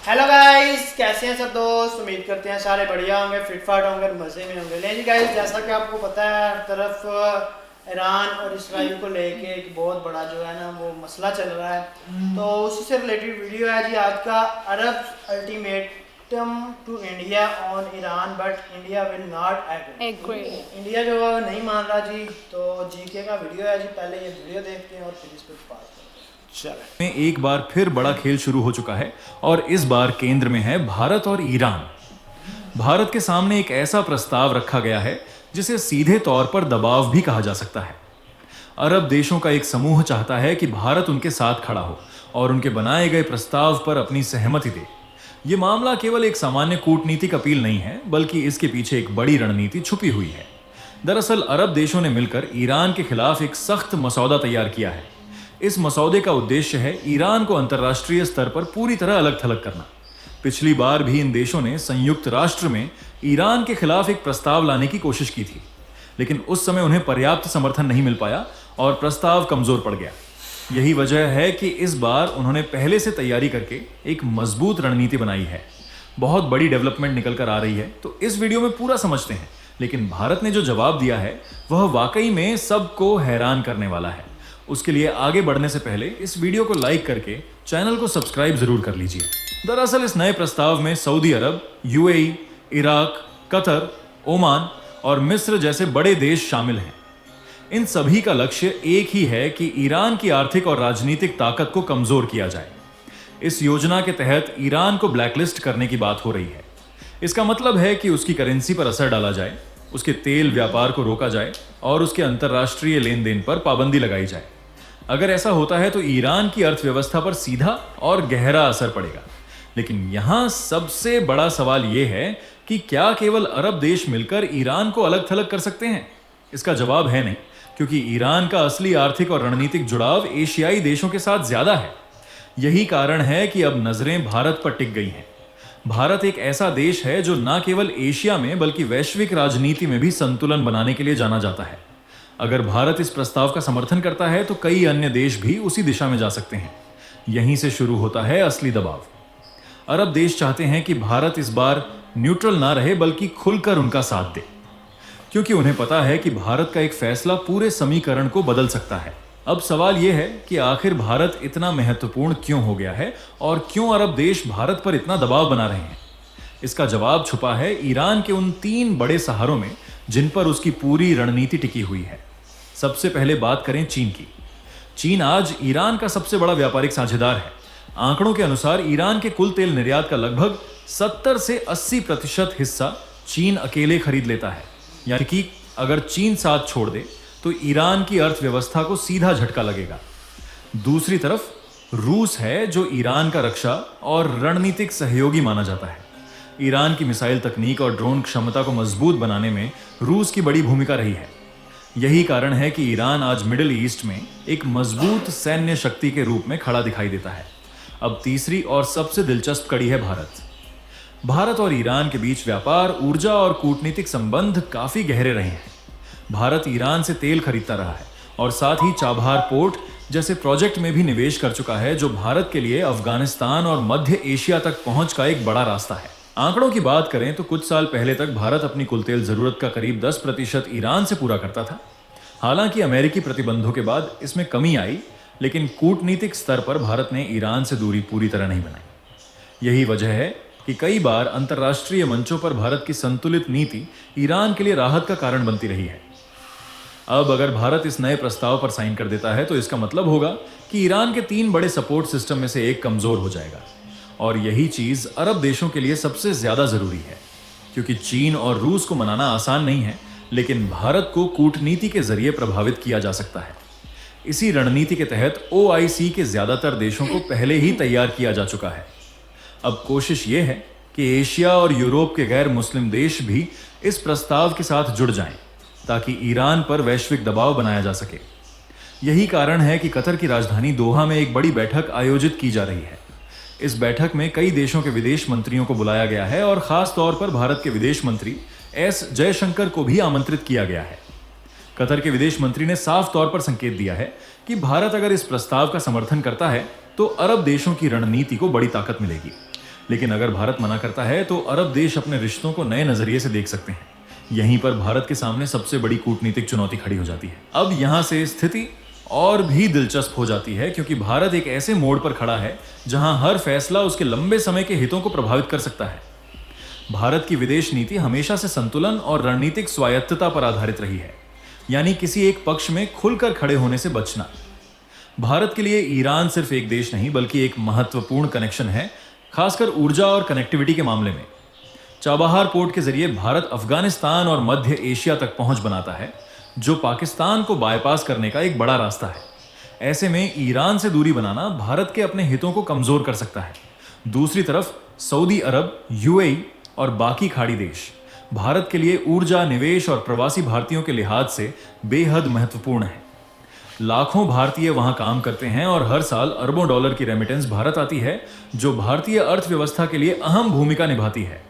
Hello guys, कैसे हैं सब दोस्त। उम्मीद करते हैं सारे बढ़िया होंगे, फिट फाट होंगे, मज़े में होंगे। लेकिन गाइस, जैसा कि आपको पता है, हर तरफ ईरान और इसराइल को लेके एक बहुत बड़ा जो है ना वो मसला चल रहा है। तो उसी से रिलेटेड वीडियो है जी आज का। Arab ultimatum to India on Iran but India will not agree. India जो है नहीं मान रहा जी। तो जीके का वीडियो है जी, पहले ये वीडियो देखते हैं और फिर इस पर बात करते हैं। में एक बार फिर बड़ा खेल शुरू हो चुका है और इस बार केंद्र में है भारत और ईरान। भारत के सामने एक ऐसा प्रस्ताव रखा गया है जिसे सीधे तौर पर दबाव भी कहा जा सकता है। अरब देशों का एक समूह चाहता है कि भारत उनके साथ खड़ा हो और उनके बनाए गए प्रस्ताव पर अपनी सहमति दे। यह मामला केवल एक सामान्य कूटनीतिक अपील नहीं है, बल्कि इसके पीछे एक बड़ी रणनीति छुपी हुई है। दरअसल अरब देशों ने मिलकर ईरान के खिलाफ एक सख्त मसौदा तैयार किया है। इस मसौदे का उद्देश्य है ईरान को अंतर्राष्ट्रीय स्तर पर पूरी तरह अलग थलग करना। पिछली बार भी इन देशों ने संयुक्त राष्ट्र में ईरान के खिलाफ एक प्रस्ताव लाने की कोशिश की थी, लेकिन उस समय उन्हें पर्याप्त समर्थन नहीं मिल पाया और प्रस्ताव कमजोर पड़ गया। यही वजह है कि इस बार उन्होंने पहले से तैयारी करके एक मजबूत रणनीति बनाई है। बहुत बड़ी डेवलपमेंट निकल कर आ रही है, तो इस वीडियो में पूरा समझते हैं। लेकिन भारत ने जो जवाब दिया है वह वाकई में सबको हैरान करने वाला है। उसके लिए आगे बढ़ने से पहले इस वीडियो को लाइक करके चैनल को सब्सक्राइब जरूर कर लीजिए। दरअसल इस नए प्रस्ताव में सऊदी अरब, यूएई, इराक, कतर, ओमान और मिस्र जैसे बड़े देश शामिल हैं। इन सभी का लक्ष्य एक ही है कि ईरान की आर्थिक और राजनीतिक ताकत को कमजोर किया जाए। इस योजना के तहत ईरान को ब्लैकलिस्ट करने की बात हो रही है। इसका मतलब है कि उसकी करेंसी पर असर डाला जाए, उसके तेल व्यापार को रोका जाए और उसके अंतर्राष्ट्रीय लेन देन पर पाबंदी लगाई जाए। अगर ऐसा होता है तो ईरान की अर्थव्यवस्था पर सीधा और गहरा असर पड़ेगा। लेकिन यहां सबसे बड़ा सवाल यह है कि क्या केवल अरब देश मिलकर ईरान को अलग थलग कर सकते हैं? इसका जवाब है नहीं, क्योंकि ईरान का असली आर्थिक और रणनीतिक जुड़ाव एशियाई देशों के साथ ज्यादा है। यही कारण है कि अब नजरें भारत पर टिक गई हैं। भारत एक ऐसा देश है जो न केवल एशिया में बल्कि वैश्विक राजनीति में भी संतुलन बनाने के लिए जाना जाता है। अगर भारत इस प्रस्ताव का समर्थन करता है तो कई अन्य देश भी उसी दिशा में जा सकते हैं। यहीं से शुरू होता है असली दबाव। अरब देश चाहते हैं कि भारत इस बार न्यूट्रल ना रहे बल्कि खुलकर उनका साथ दे, क्योंकि उन्हें पता है कि भारत का एक फैसला पूरे समीकरण को बदल सकता है। अब सवाल यह है कि आखिर भारत इतना महत्वपूर्ण क्यों हो गया है और क्यों अरब देश भारत पर इतना दबाव बना रहे हैं। इसका जवाब छुपा है ईरान के उन 3 बड़े सहारों में जिन पर उसकी पूरी रणनीति टिकी हुई है। सबसे पहले बात करें चीन की। चीन आज ईरान का सबसे बड़ा व्यापारिक साझेदार है। आंकड़ों के अनुसार ईरान के कुल तेल निर्यात का लगभग 70 से 80% हिस्सा चीन अकेले खरीद लेता है। यानी कि अगर चीन साथ छोड़ दे तो ईरान की अर्थव्यवस्था को सीधा झटका लगेगा। दूसरी तरफ रूस है, जो ईरान का रक्षा और रणनीतिक सहयोगी माना जाता है। ईरान की मिसाइल तकनीक और ड्रोन क्षमता को मजबूत बनाने में रूस की बड़ी भूमिका रही है। यही कारण है कि ईरान आज मिडिल ईस्ट में एक मजबूत सैन्य शक्ति के रूप में खड़ा दिखाई देता है। अब तीसरी और सबसे दिलचस्प कड़ी है भारत। भारत और ईरान के बीच व्यापार, ऊर्जा और कूटनीतिक संबंध काफी गहरे रहे हैं। भारत ईरान से तेल खरीदता रहा है और साथ ही चाबहार पोर्ट जैसे प्रोजेक्ट में भी निवेश कर चुका है, जो भारत के लिए अफगानिस्तान और मध्य एशिया तक पहुंच का एक बड़ा रास्ता है। आंकड़ों की बात करें तो कुछ साल पहले तक भारत अपनी कुल तेल जरूरत का करीब 10% ईरान से पूरा करता था। हालांकि अमेरिकी प्रतिबंधों के बाद इसमें कमी आई, लेकिन कूटनीतिक स्तर पर भारत ने ईरान से दूरी पूरी तरह नहीं बनाई। यही वजह है कि कई बार अंतर्राष्ट्रीय मंचों पर भारत की संतुलित नीति ईरान के लिए राहत का कारण बनती रही है। अब अगर भारत इस नए प्रस्ताव पर साइन कर देता है तो इसका मतलब होगा कि ईरान के 3 बड़े सपोर्ट सिस्टम में से एक कमजोर हो जाएगा। और यही चीज अरब देशों के लिए सबसे ज्यादा जरूरी है, क्योंकि चीन और रूस को मनाना आसान नहीं है, लेकिन भारत को कूटनीति के जरिए प्रभावित किया जा सकता है। इसी रणनीति के तहत ओआईसी के ज्यादातर देशों को पहले ही तैयार किया जा चुका है। अब कोशिश यह है कि एशिया और यूरोप के गैर मुस्लिम देश भी इस प्रस्ताव के साथ जुड़ जाएं, ताकि ईरान पर वैश्विक दबाव बनाया जा सके। यही कारण है कि कतर की राजधानी दोहा में एक बड़ी बैठक आयोजित की जा रही है। इस बैठक में कई देशों के विदेश मंत्रियों को बुलाया गया है और खास तौर पर भारत के विदेश मंत्री एस जयशंकर को भी आमंत्रित किया गया है। कतर के विदेश मंत्री ने साफ तौर पर संकेत दिया है कि भारत अगर इस प्रस्ताव का समर्थन करता है तो अरब देशों की रणनीति को बड़ी ताकत मिलेगी। लेकिन अगर भारत मना करता है तो अरब देश अपने रिश्तों को नए नजरिए से देख सकते हैं। यहीं पर भारत के सामने सबसे बड़ी कूटनीतिक चुनौती खड़ी हो जाती है। अब यहां से स्थिति और भी दिलचस्प हो जाती है, क्योंकि भारत एक ऐसे मोड़ पर खड़ा है जहां हर फैसला उसके लंबे समय के हितों को प्रभावित कर सकता है। भारत की विदेश नीति हमेशा से संतुलन और रणनीतिक स्वायत्तता पर आधारित रही है, यानी किसी एक पक्ष में खुलकर खड़े होने से बचना। भारत के लिए ईरान सिर्फ एक देश नहीं बल्कि एक महत्वपूर्ण कनेक्शन है, खासकर ऊर्जा और कनेक्टिविटी के मामले में। चाबहार पोर्ट के जरिए भारत अफगानिस्तान और मध्य एशिया तक पहुंच बनाता है, जो पाकिस्तान को बाईपास करने का एक बड़ा रास्ता है। ऐसे में ईरान से दूरी बनाना भारत के अपने हितों को कमजोर कर सकता है। दूसरी तरफ सऊदी अरब, यूएई और बाकी खाड़ी देश भारत के लिए ऊर्जा, निवेश और प्रवासी भारतीयों के लिहाज से बेहद महत्वपूर्ण है। लाखों भारतीय वहां काम करते हैं और हर साल अरबों डॉलर की रेमिटेंस भारत आती है, जो भारतीय अर्थव्यवस्था के लिए अहम भूमिका निभाती है।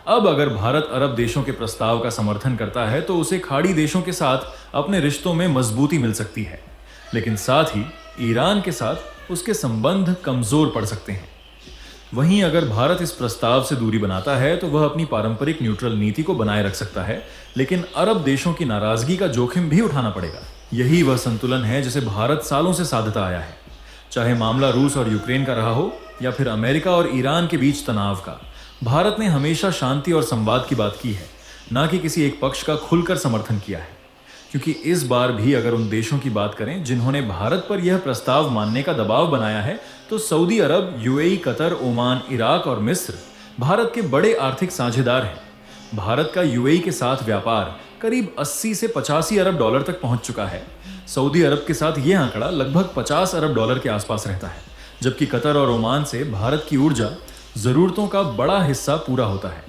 अब अगर भारत अरब देशों के प्रस्ताव का समर्थन करता है तो उसे खाड़ी देशों के साथ अपने रिश्तों में मजबूती मिल सकती है, लेकिन साथ ही ईरान के साथ उसके संबंध कमजोर पड़ सकते हैं। वहीं अगर भारत इस प्रस्ताव से दूरी बनाता है तो वह अपनी पारंपरिक न्यूट्रल नीति को बनाए रख सकता है, लेकिन अरब देशों की नाराजगी का जोखिम भी उठाना पड़ेगा। यही वह संतुलन है जिसे भारत सालों से साधता आया है, चाहे मामला रूस और यूक्रेन का रहा हो या फिर अमेरिका और ईरान के बीच तनाव का। भारत ने हमेशा शांति और संवाद की बात की है, ना कि किसी एक पक्ष का खुलकर समर्थन किया है। क्योंकि इस बार भी अगर उन देशों की बात करें जिन्होंने भारत पर यह प्रस्ताव मानने का दबाव बनाया है, तो सऊदी अरब, यूएई, कतर, ओमान, इराक और मिस्र भारत के बड़े आर्थिक साझेदार हैं। भारत का यूएई के साथ व्यापार करीब 80 से 85 अरब डॉलर तक पहुंच चुका है। सऊदी अरब के साथ यह आंकड़ा लगभग 50 अरब डॉलर के आसपास रहता है, जबकि कतर और ओमान से भारत की ऊर्जा जरूरतों का बड़ा हिस्सा पूरा होता है।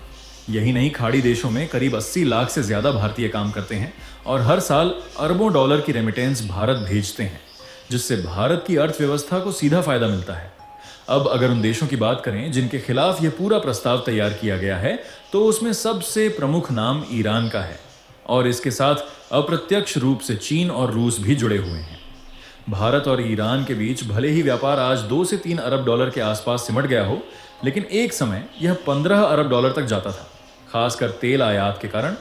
यही नहीं, खाड़ी देशों में करीब 80 लाख से ज्यादा भारतीय काम करते हैं और हर साल अरबों डॉलर की रेमिटेंस भारत भेजते हैं, जिससे भारत की अर्थव्यवस्था को सीधा फायदा मिलता है। अब अगर उन देशों की बात करें जिनके खिलाफ यह पूरा प्रस्ताव तैयार किया गया है, तो उसमें सबसे प्रमुख नाम ईरान का है और इसके साथ अप्रत्यक्ष रूप से चीन और रूस भी जुड़े हुए हैं। भारत और ईरान के बीच भले ही व्यापार आज 2 से 3 अरब डॉलर के आसपास सिमट गया हो, लेकिन एक समय यह 15 अरब डॉलर तक जाता था, खासकर तेल आयात के कारण।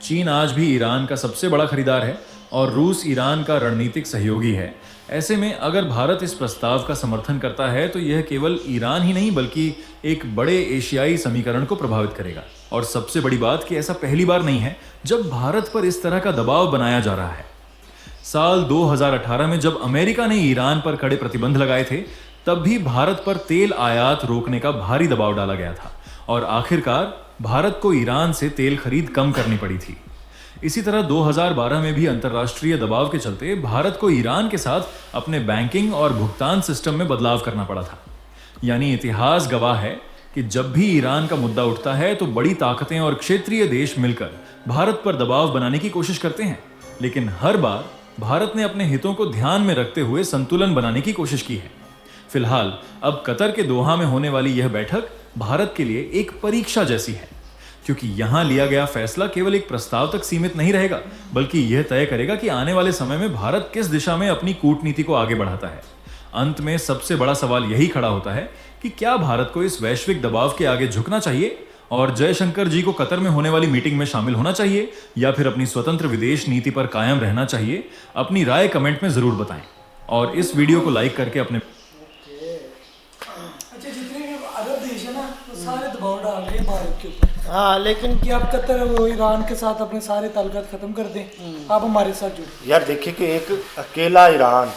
चीन आज भी ईरान का सबसे बड़ा खरीदार है और रूस ईरान का रणनीतिक सहयोगी है। ऐसे में अगर भारत इस प्रस्ताव का समर्थन करता है तो यह केवल ईरान ही नहीं बल्कि एक बड़े एशियाई समीकरण को प्रभावित करेगा। और सबसे बड़ी बात कि ऐसा पहली बार नहीं है जब भारत पर इस तरह का दबाव बनाया जा रहा है। साल 2018 में जब अमेरिका ने ईरान पर कड़े प्रतिबंध लगाए थे, तब भी भारत पर तेल आयात रोकने का भारी दबाव डाला गया था और आखिरकार भारत को ईरान से तेल खरीद कम करनी पड़ी थी। इसी तरह 2012 में भी अंतर्राष्ट्रीय दबाव के चलते भारत को ईरान के साथ अपने बैंकिंग और भुगतान सिस्टम में बदलाव करना पड़ा था। यानी इतिहास गवाह है कि जब भी ईरान का मुद्दा उठता है तो बड़ी ताकतें और क्षेत्रीय देश मिलकर भारत पर दबाव बनाने की कोशिश करते हैं, लेकिन हर बार भारत ने अपने हितों को ध्यान में रखते हुए संतुलन बनाने की कोशिश की है। फिलहाल अब कतर के दोहा में होने वाली यह बैठक भारत के लिए एक परीक्षा जैसी है, क्योंकि यहां लिया गया फैसला केवल एक प्रस्ताव तक सीमित नहीं रहेगा, बल्कि यह तय करेगा कि आने वाले समय में भारत किस दिशा में अपनी कूटनीति को आगे बढ़ाता है। अंत में सबसे बड़ा सवाल यही खड़ा होता है कि क्या भारत को इस वैश्विक दबाव के आगे झुकना चाहिए और जयशंकर जी को कतर में होने वाली मीटिंग में शामिल होना चाहिए, या फिर अपनी स्वतंत्र विदेश नीति पर कायम रहना चाहिए। अपनी राय कमेंट में जरूर बताएं और इस वीडियो को लाइक करके अपने जितने भी अरब देश है ना, वो सारे दबाव डाल रहे हैं भारत के ऊपर। हाँ, लेकिन कि आप कतर वो ईरान के साथ अपने सारे ताल्लुकात खत्म कर दें, आप हमारे साथ जुड़े। यार देखिए कि एक अकेला ईरान,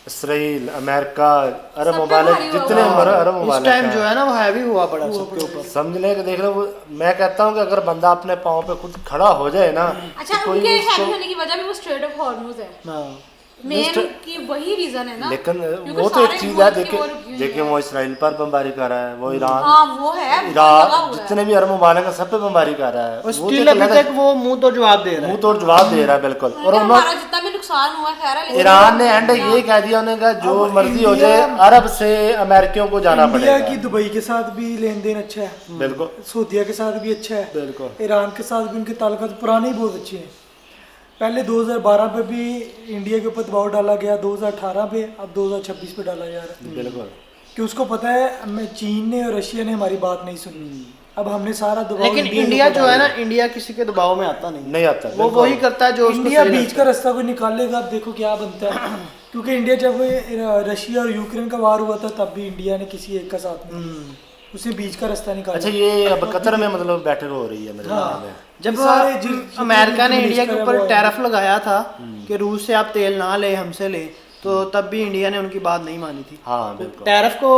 इसराइल, अमेरिका, अरब ममालिक, जितने अरब इस ममालिक टाइम हैं, जो है ना वो हैवी हुआ पड़ा सबके ऊपर। समझ लें कि देख लो, मैं कहता हूँ कि अगर बंदा अपने पाँव पे खुद खड़ा हो जाए ना, अच्छा, तो कोई उनके उसको- हैवी होने की वजह भी वो स्ट्रेट ऑफ हॉर्मुज है। हाँ, मेन की वही रीजन है ना। लेकिन क्योंकि वो तो एक सारे चीज है। मुल्क की देखिए वो रुकी हुई देखिए है। वो इसराइल पर बमबारी कर रहा है, वो ईरान, हाँ वो है, वो लगा इराक, हुआ है। जितने भी अरब ममालिक हैं सब पे बमबारी कर रहा है। वो वो स्टिल तो अभी लगा- तक वो मुंह तो जवाब दे रहा है। मुंह तोड़ जवाब दे रहा है, बिल्कुल। और अगर उन्होंने हमारा जितना भी नुकसान हुआ खैर है, लेकिन ईरान ने एंड ये कह दिया, उन्होंने कहा जो अब मर्जी हो इंडिया- जाए, अरब से अमेरिकियों को जाना इंडिया पड़ेगा। की दुबई के साथ भी लेन देन अच्छा है, बिल्कुल सऊदीया के साथ भी अच्छा है, बिल्कुल। ईरान के साथ भी उनके ताल्लुकात पुराने ही बहुत अच्छे हैं। पहले 2012 पे भी इंडिया के ऊपर दबाव डाला गया, 2018 पे, अब 2026 पे डाला जा रहा है। बिल्कुल। कि उसको पता है मैं चीन ने और रशिया ने हमारी बात नहीं सुनी, अब हमने सारा दबाव लेकिन इंडिया जो है ना, इंडिया किसी के दबाव में आता नहीं, नहीं आता, वो वही करता है जो उसको इंडिया सही बीच का रास्ता कोई निकालेगा। अब देखो क्या बनता है, क्योंकि इंडिया जब रशिया और यूक्रेन का वार हुआ था तब भी इंडिया ने किसी एक का साथ नहीं, उसे बीच का रास्ता निकाला। अच्छा ये अब कतर में मतलब बैटल हो रही है मेरे ख्याल में। जब सारे अमेरिका ने इंडिया के ऊपर वो है। टैरिफ लगाया था कि रूस से आप तेल ना ले, हमसे ले, तो तब भी इंडिया ने उनकी बात नहीं मानी थी। हाँ बिल्कुल, टैरिफ को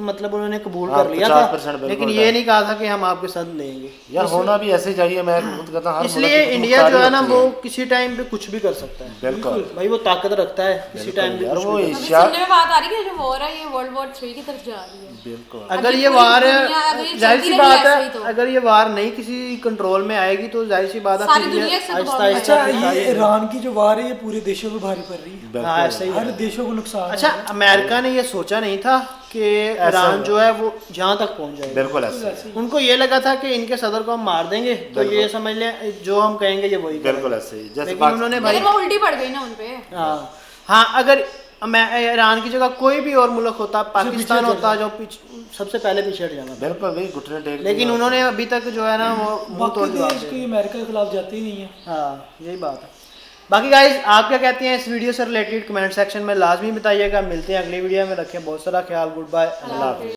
मतलब उन्होंने कबूल हाँ, कर लिया 50% था, बिल्कुल लेकिन था। ये नहीं कहा था कि हम आपके साथ लेंगे। यार होना भी ऐसे चाहिए, मैं खुद कहता हूं हर इसलिए मुल्क की इंडिया जो है ना होती वो किसी टाइम पे कुछ भी कर सकता है। बिल्कुल भाई वो ताकत रखता है, किसी टाइम पे यार कुछ वो भी कर अभी एशिया सुनने में बात आ रही है कि जो वॉर है ये वर्ल्ड वॉर 3 की तरफ जा रही है। बिल्कुल अगर अभी ये पूरी वार दुनिया अगर ये जाहिर चलती सी रही बात ऐसे ही है, तो। अगर ये वार नहीं किसी कंट्रोल में आएगी तो जाहिर सी बात है सारी फिर ये दुनिया इससे आहिस्ता दबाव में आहिस्ता अच्छा ये ईरान की जो वार है ये पूरे देशों पे भारी पड़ रही है, हाँ ऐसा ही हर है। देशों को नुकसान अच्छा है। अमेरिका ने ये सोचा नहीं था कि ईरान जो है वो जहाँ तक पहुँच जाएगा। बिल्कुल ऐसे उनको ये लगा था कि इनके सदर को हम मार देंगे तो ये समझ लें जो हम कहेंगे ये वही बिल्कुल करेंगे। ऐसे ही जैसे लेकिन उन्होंने भाई लेकिन वो उल्टी पड़ गई ना उनपे। हाँ हाँ, अगर ईरान की जगह कोई भी और मुल्क होता, पाकिस्तान होता जो सबसे पहले पीछे हट जाना था। बिल्कुल भाई घुटने टेक लेकिन उन्होंने अभी तक जो है ना वो मुंह बाकी तोड़ जवाब देश दिया। कोई अमेरिका के खिलाफ जाते ही नहीं है। हाँ यही बात है। बाकी गाइज आप क्या कहते हैं इस वीडियो से रिलेटेड कमेंट सेक्शन में लाजमी बताइएगा। मिलते हैं अगली वीडियो में, रखें बहुत सारा ख्याल, गुड बाय।